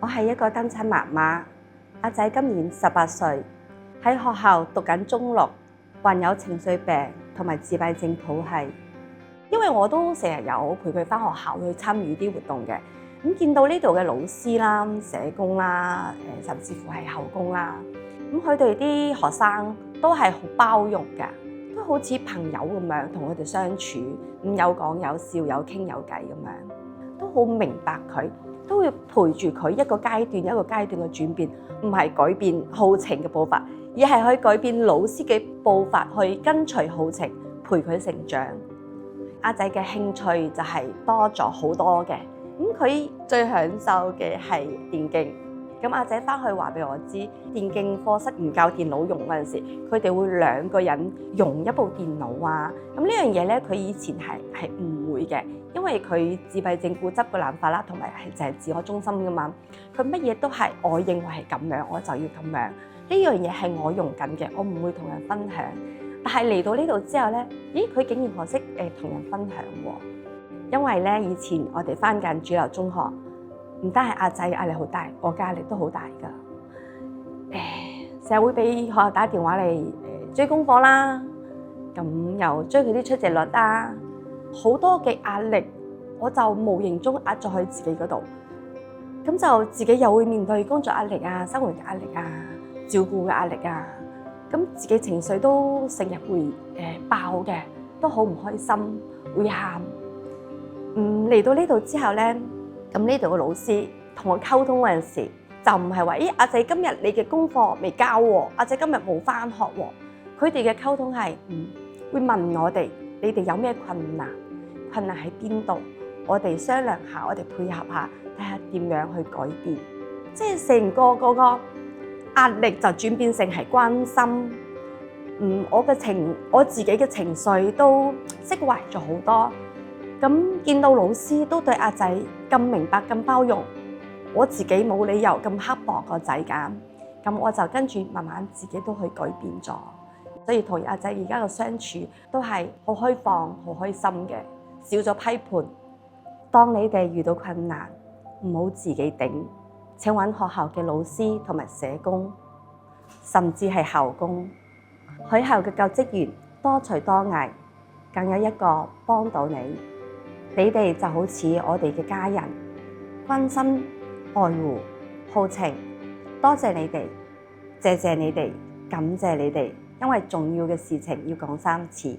我係一個單親媽媽，阿仔今年18歲，喺學校讀緊中六，患有情緒病同埋自閉症譜系。因為我都成日有陪佢返學校去參與啲活動嘅，咁見到呢度嘅老師啦、社工啦、甚至乎係校工啦，咁佢哋啲學生都係好包容嘅，都好似朋友咁樣同佢哋相處，有講有笑，有傾有偈咁樣，都好明白佢，都會陪住佢一個階段一個階段嘅轉變，唔係改變浩晴嘅步伐，而係去改變老師嘅步伐，去跟隨浩晴，陪佢成長。阿仔嘅興趣就係多咗好多嘅，咁佢最享受嘅係電競。咁阿仔翻去話俾我知，電競課室唔夠電腦用嗰陣時，佢哋會2個人用一部電腦啊。咁呢樣嘢咧，佢以前係唔會嘅，因為佢自閉症固執嘅諗法啦，同埋係就係自我中心噶嘛。佢乜嘢都係我認為係咁樣，我就要咁樣。呢樣嘢係我用緊嘅，我唔會同人分享。但係嚟到呢度之後咧，咦，佢竟然學識同人分享喎。因為咧，以前我哋翻緊主流中學，唔單係阿仔壓力好大，我嘅壓力都好大㗎。成日會俾學校打電話嚟追功課啦，咁又追佢啲出席率啦，好多嘅壓力，我就無形中壓咗喺自己嗰度。咁就自己又會面對工作壓力啊、生活壓力啊、照顧嘅壓力啊。咁自己情緒都成日會爆嘅，都好唔開心，會喊。嚟到呢度之後咧，咁呢度嘅老師同我溝通嗰陣時，就唔係話，咦，阿仔今日你嘅功課未交喎，阿仔今日冇返學喎。佢哋嘅溝通係會問我哋，你哋有咩困難？困難喺邊度？我哋商量下，我哋配合下，睇下點樣去改變。即係成個嗰個壓力就轉變成係關心，我自己嘅情緒都釋懷咗好多。咁見到老師都對阿仔咁明白、咁包容，我自己冇理由咁刻薄個仔㗎。咁我就跟住慢慢自己都去改變咗，所以同阿仔而家嘅相處都係好開放、好開心嘅，少咗批判。當你哋遇到困難，唔好自己頂。請揾學校嘅老師同埋社工，甚至係校工。學校嘅教職員多才多藝，更有一個幫到你。你哋就好似我哋嘅家人，關心、愛護、浩晴。多謝你哋，謝謝你哋，感謝你哋，因為重要嘅事情要講3次。